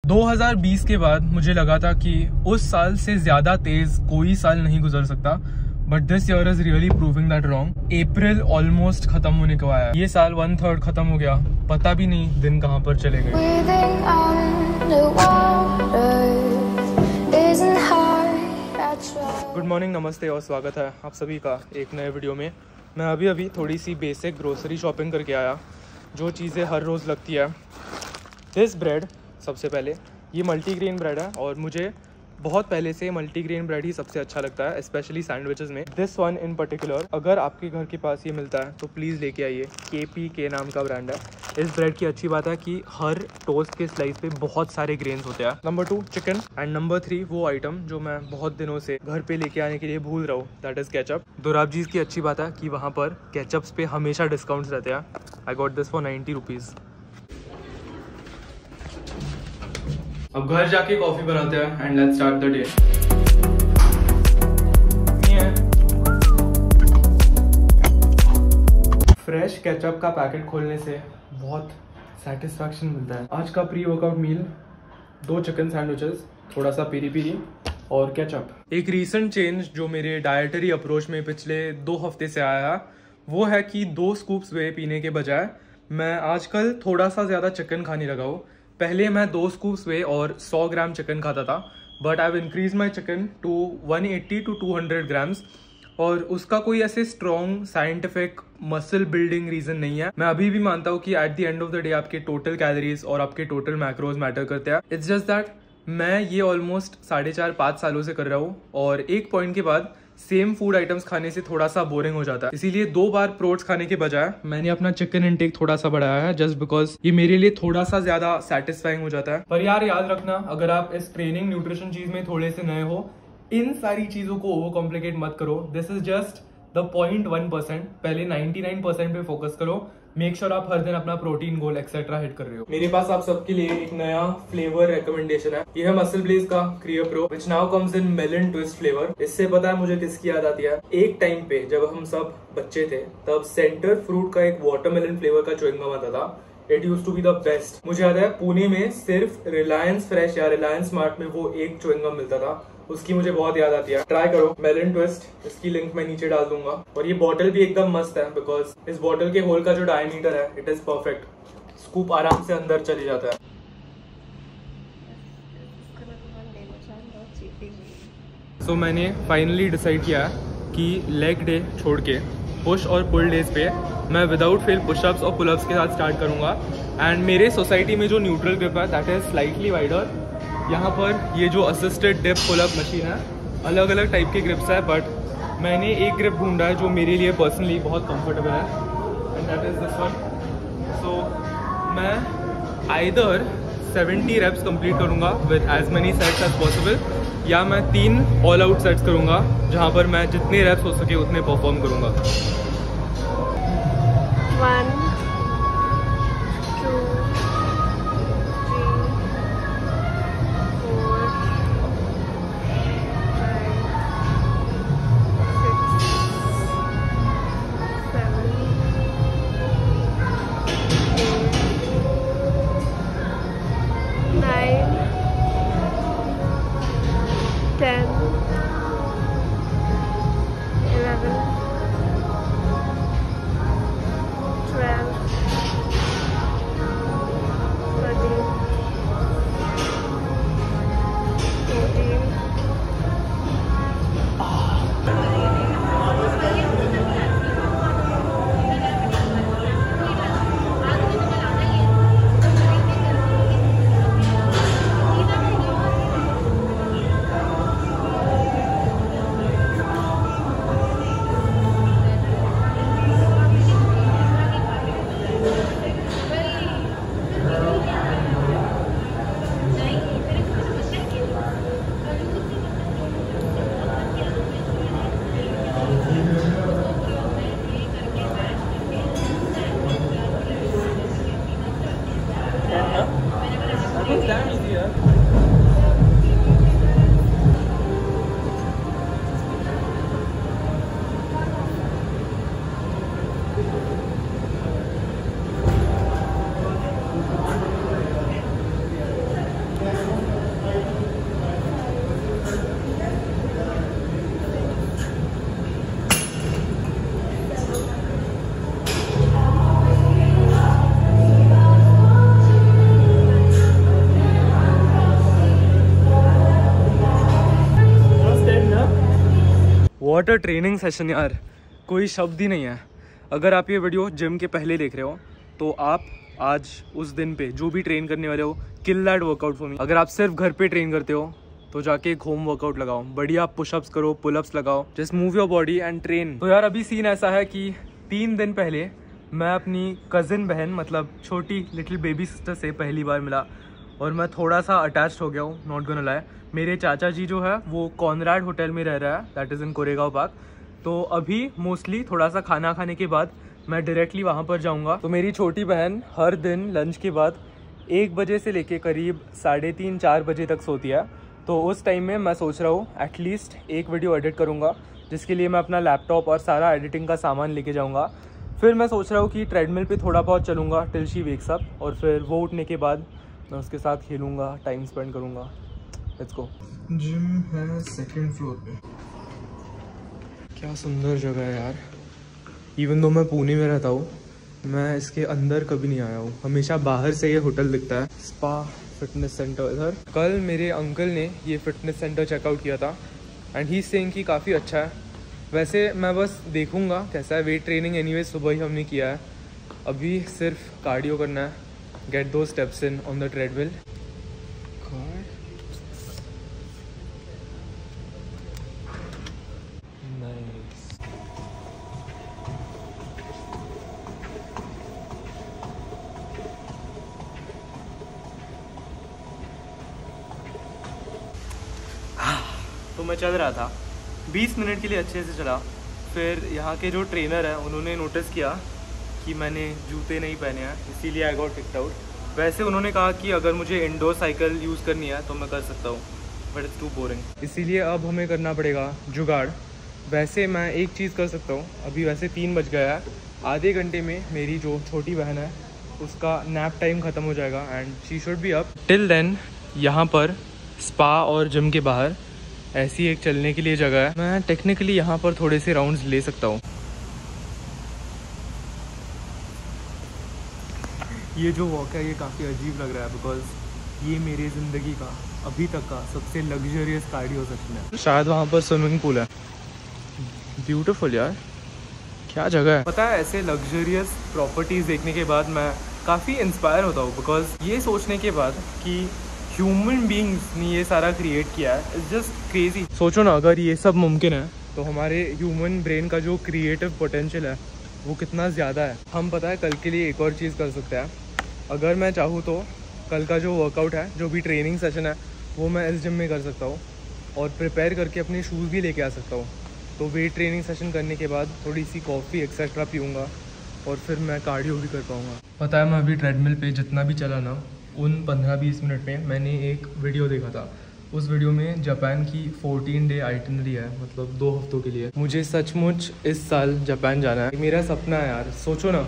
2020 के बाद मुझे लगा था कि उस साल से ज्यादा तेज कोई साल नहीं गुजर सकता, but this year is really proving that wrong. April almost खत्म होने को आया, ये साल 1/3 खत्म हो गया, पता भी नहीं दिन कहाँ पर चले गए। गुड मॉर्निंग, नमस्ते और स्वागत है आप सभी का एक नए वीडियो में। मैं अभी थोड़ी सी बेसिक ग्रोसरी शॉपिंग करके आया, जो चीज़ें हर रोज़ लगती है। दिस ब्रेड, सबसे पहले ये मल्टीग्रेन ब्रेड है और मुझे बहुत पहले से मल्टीग्रेन ब्रेड ही सबसे अच्छा लगता है, स्पेशली सैंडविचेस में। दिस वन इन पर्टिकुलर, अगर आपके घर के पास ये मिलता है तो प्लीज़ लेके आइए। KPK नाम का ब्रांड है। इस ब्रेड की अच्छी बात है कि हर टोस्ट के स्लाइस पे बहुत सारे ग्रेन्स होते हैं। नंबर 2 चिकन, एंड नंबर 3 वो आइटम जो मैं बहुत दिनों से घर पे लेके आने के लिए भूल रहा हूँ, दैट इज़ केचप। दोराबजीज की अच्छी बात है कि वहाँ पर केचप्स पे हमेशा डिस्काउंट्स रहते हैं। I got this for 90 rupees. अब घर जाके कॉफी बनाते हैं and let's start the day. Fresh ketchup का पैकेट खोलने से बहुत सेटिस्फैक्शन मिलता है। आज का pre workout meal 2 chicken sandwiches, थोड़ा सा पेरी पेरी और केचप। एक रीसेंट चेंज जो मेरे डाइटरी अप्रोच में पिछले 2 हफ्ते से आया है वो है कि 2 स्कूप्स वे पीने के बजाय मैं आजकल थोड़ा सा ज़्यादा चिकन खाने लगा हूँ। पहले मैं 2 स्कूप्स वे और 100 ग्राम चिकन खाता था, but I have increase my chicken to 180 to 200 grams. और उसका कोई ऐसे strong scientific muscle building reason नहीं है। मैं अभी भी मानता हूँ कि at the end of the day आपके टोटल कैलोरीज और आपके टोटल मैक्रोज मैटर करते हैं। इट्स जस्ट दैट मैं ये ऑलमोस्ट 4.5-5 सालों से कर रहा हूँ और एक पॉइंट के बाद सेम फूड आइटम्स खाने से थोड़ा सा बोरिंग हो जाता है। इसीलिए 2 बार प्रोट्स खाने के बजाय मैंने अपना चिकन इनटेक थोड़ा सा बढ़ाया है, जस्ट बिकॉज ये मेरे लिए थोड़ा सा ज्यादा सेटिस्फाइंग हो जाता है। पर यार याद रखना, अगर आप इस ट्रेनिंग न्यूट्रिशन चीज में थोड़े से नए हो, इन सारी चीजों को ओवर कॉम्प्लिकेट मत करो। This is just the 0.1%। पहले 99% पे फोकस करो। मेक श्योर आप हर दिन अपना प्रोटीन गोल एक्सेट्रा हिट कर रहे हो। मेरे पास आप सबके लिए एक नया फ्लेवर रेकमेंडेशन है। ये है मसल ब्लेज का creo pro, which now comes in melon twist flavour. इससे पता है मुझे किसकी याद आती है? एक टाइम पे जब हम सब बच्चे थे तब सेंटर फ्रूट का एक वाटरमेलन फ्लेवर का च्युइंग गम आता था। It use to be the best. मुझे याद है पुणे में सिर्फ रिलायंस फ्रेश या रिलायंस स्मार्ट में वो एक च्युइंग गम मिलता था, उसकी मुझे बहुत याद आती है। ट्राई करो मेलन ट्विस्ट, इसकी लिंक मैं नीचे डाल दूंगा। और ये बॉटल भी एकदम मस्त है, बिकॉज इस बॉटल के होल का जो डायमीटर है इट इज परफेक्ट। स्कूप आराम से अंदर चली जाता है। सो मैंने फाइनली डिसाइड किया कि लेग डे छोड़ के पुश और पुल डेज पे मैं विदाउट फेल पुशअप्स और पुलअप्स के साथ स्टार्ट करूंगा। एंड मेरे सोसाइटी में जो न्यूट्रल ग्रिप है दैट इज स्लाइटली वाइडर। यहाँ पर ये जो असिस्टेड डिप पुलअप मशीन है, अलग अलग टाइप के ग्रिप्स है, बट मैंने एक ग्रिप ढूंढा है जो मेरे लिए पर्सनली बहुत कंफर्टेबल है, and that is this one. So मैं आइदर 70 रेप्स कंप्लीट करूँगा with as many sets as possible, या मैं 3 ऑल आउट सेट्स करूँगा जहाँ पर मैं जितने रेप्स हो सके उतने परफॉर्म करूँगा। 1 2 व्हाट अ ट्रेनिंग सेशन यार, कोई शब्द ही नहीं है। अगर आप ये वीडियो जिम के पहले देख रहे हो तो आप आज उस दिन पे जो भी ट्रेन करने वाले हो, kill that workout for me. अगर आप सिर्फ घर पे ट्रेन करते हो तो जाके एक होम वर्कआउट लगाओ, बढ़िया पुशअप्स करो, पुलअप्स लगाओ, just move your body and train. तो यार अभी सीन ऐसा है कि 3 दिन पहले मैं अपनी कज़िन बहन मतलब छोटी लिटिल बेबी सिस्टर से पहली बार मिला और मैं थोड़ा सा अटैच्ड हो गया हूँ, नॉट गोना लाई। मेरे चाचा जी जो है वो कॉनराड होटल में रह रहा है, that is in Koregaon park. तो अभी मोस्टली थोड़ा सा खाना खाने के बाद मैं डायरेक्टली वहाँ पर जाऊँगा। तो मेरी छोटी बहन हर दिन लंच के बाद 1 बजे से लेके करीब 3:30-4 बजे तक सोती है। तो उस टाइम में मैं सोच रहा हूँ एटलीस्ट एक वीडियो एडिट करूँगा, जिसके लिए मैं अपना लैपटॉप और सारा एडिटिंग का सामान लेके जाऊँगा। फिर मैं सोच रहा हूँ कि ट्रेडमिल पे थोड़ा बहुत चलूँगा टिल शी वेक्स अप, और फिर वो उठने के बाद मैं उसके साथ खेलूँगा, टाइम स्पेंड करूँगा। Let's go. जिम है 2nd फ्लोर पे। क्या सुंदर जगह है यार। इवन दो मैं पुणे में रहता हूँ, मैं इसके अंदर कभी नहीं आया हूँ, हमेशा बाहर से ये होटल दिखता है। स्पा फिटनेस सेंटर इधर। कल मेरे अंकल ने ये फिटनेस सेंटर चेकआउट किया था एंड ही सेइंग कि काफ़ी अच्छा है। वैसे मैं बस देखूँगा कैसा है। वेट ट्रेनिंग एनीवे सुबह ही हमने किया है, अभी सिर्फ कार्डियो करना है, गेट दो steps in on the treadmill. तो मैं चल रहा था 20 मिनट के लिए अच्छे से चला। फिर यहाँ के जो ट्रेनर है उन्होंने नोटिस किया कि मैंने जूते नहीं पहने हैं, इसीलिए आई गॉट किक्ड आउट। वैसे उन्होंने कहा कि अगर मुझे इंडोर साइकिल यूज़ करनी है तो मैं कर सकता हूँ, बट इट्स टू बोरिंग। इसीलिए अब हमें करना पड़ेगा जुगाड़। वैसे मैं एक चीज़ कर सकता हूँ, अभी वैसे 3 बज गया है, आधे घंटे में मेरी जो छोटी बहन है उसका नैप टाइम ख़त्म हो जाएगा and she should be up. Till then यहाँ पर स्पा और जिम के बाहर ऐसी एक चलने के लिए जगह है। मैं टेक्निकली यहाँ पर थोड़े से राउंड्स ले सकता हूँ। ये जो वॉक है ये काफ़ी अजीब लग रहा है बिकॉज ये मेरी ज़िंदगी का अभी तक का सबसे लग्जरियस कार्डियो सेशन है। शायद वहाँ पर स्विमिंग पूल है। ब्यूटीफुल यार, क्या जगह है। पता है ऐसे लग्जरियस प्रॉपर्टीज़ देखने के बाद मैं काफ़ी इंस्पायर होता हूँ, बिकॉज ये सोचने के बाद कि ह्यूमन बींग्स ने ये सारा क्रिएट किया है, इट्स जस्ट क्रेजी। सोचो ना, अगर ये सब मुमकिन है तो हमारे ह्यूमन ब्रेन का जो क्रिएटिव पोटेंशियल है वो कितना ज़्यादा है। हम पता है कल के लिए एक और चीज़ कर सकते हैं। अगर मैं चाहूँ तो कल का जो वर्कआउट है, जो भी ट्रेनिंग सेशन है, वो मैं इस जिम में कर सकता हूँ और प्रिपेयर करके अपने शूज़ भी लेके आ सकता हूँ। तो वेट ट्रेनिंग सेशन करने के बाद थोड़ी सी कॉफ़ी एक्सेट्रा पीऊँगा और फिर मैं कार्डियो भी कर पाऊँगा। पता है मैं अभी ट्रेडमिल पे जितना भी चला ना, उन 15-20 मिनट में मैंने एक वीडियो देखा था। उस वीडियो में जापान की 14 डे आइटनरी है, मतलब 2 हफ्तों के लिए। मुझे सचमुच इस साल जापान जाना है, मेरा सपना है यार। सोचो ना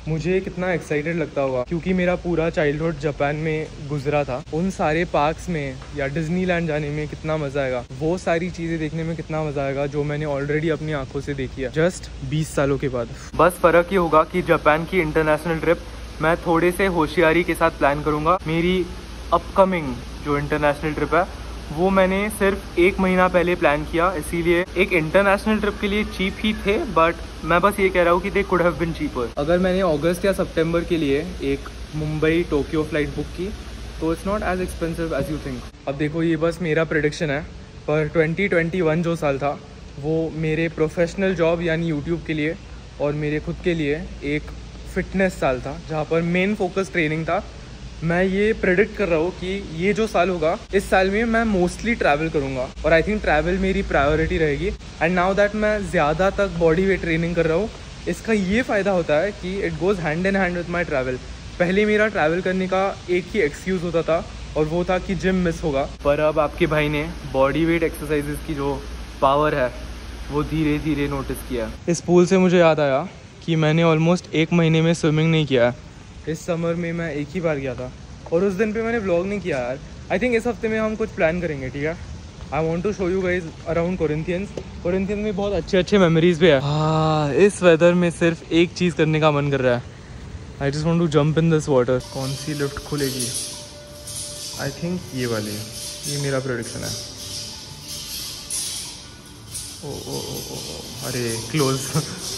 मुझे कितना एक्साइटेड लगता होगा, क्योंकि मेरा पूरा चाइल्डहुड जापान में गुजरा था। उन सारे पार्क्स में या डिज्नीलैंड जाने में कितना मज़ा आएगा, वो सारी चीज़ें देखने में कितना मज़ा आएगा जो मैंने ऑलरेडी अपनी आंखों से देखी है जस्ट 20 सालों के बाद। बस फ़र्क ये होगा कि जापान की इंटरनेशनल ट्रिप मैं थोड़े से होशियारी के साथ प्लान करूँगा। मेरी अपकमिंग जो इंटरनेशनल ट्रिप है वो मैंने सिर्फ 1 महीना पहले प्लान किया, इसीलिए एक इंटरनेशनल ट्रिप के लिए चीप ही थे, बट मैं बस ये कह रहा हूँ कि they could have been cheaper. अगर मैंने अगस्त या सितंबर के लिए एक मुंबई टोक्यो फ्लाइट बुक की तो it's not as expensive as you think. अब देखो ये बस मेरा प्रेडिक्शन है, पर 2021 जो साल था वो मेरे प्रोफेशनल जॉब यानी यूट्यूब के लिए और मेरे खुद के लिए एक फिटनेस साल था, जहाँ पर मेन फोकस ट्रेनिंग था। मैं ये प्रेडिक्ट कर रहा हूँ कि ये जो साल होगा, इस साल में मैं मोस्टली ट्रैवल करूँगा और आई थिंक ट्रैवल मेरी प्रायोरिटी रहेगी। एंड नाउ दैट मैं ज़्यादा तक बॉडी वेट ट्रेनिंग कर रहा हूँ, इसका ये फ़ायदा होता है कि it goes hand in hand with my travel. पहले मेरा ट्रैवल करने का एक ही एक्सक्यूज़ होता था और वो था कि जिम मिस होगा, पर अब आपके भाई ने बॉडी वेट एक्सरसाइजेज की जो पावर है वो धीरे धीरे नोटिस किया। इस पूल से मुझे याद आया कि मैंने ऑलमोस्ट 1 महीने में स्विमिंग नहीं किया। इस समर में मैं एक ही बार गया था और उस दिन पे मैंने व्लॉग नहीं किया यार। आई थिंक इस हफ्ते में हम कुछ प्लान करेंगे, ठीक है। I want to show you guys around Corinthians में बहुत अच्छे मेमोरीज भी है। हाँ, इस वेदर में सिर्फ एक चीज़ करने का मन कर रहा है, I just want to jump in this water. कौन सी लिफ्ट खुलेगी? आई थिंक ये वाली है, ये मेरा प्रेडिक्शन है। अरे क्लोज।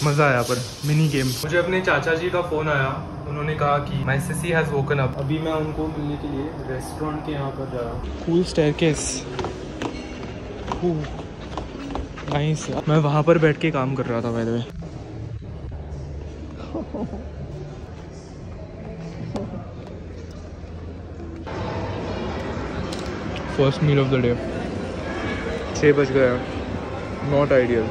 मज़ा आया पर मिनी गेम। मुझे अपने चाचा जी का फ़ोन आया, उन्होंने कहा कि my sissy has woken up. अभी मैं उनको मिलने के लिए रेस्टोरेंट के यहाँ पर जा रहा हूँ। Cool staircase, nice. मैं वहाँ पर बैठ के काम कर रहा था by the way. First meal of the day. 6 बज गया, नॉट आइडियल।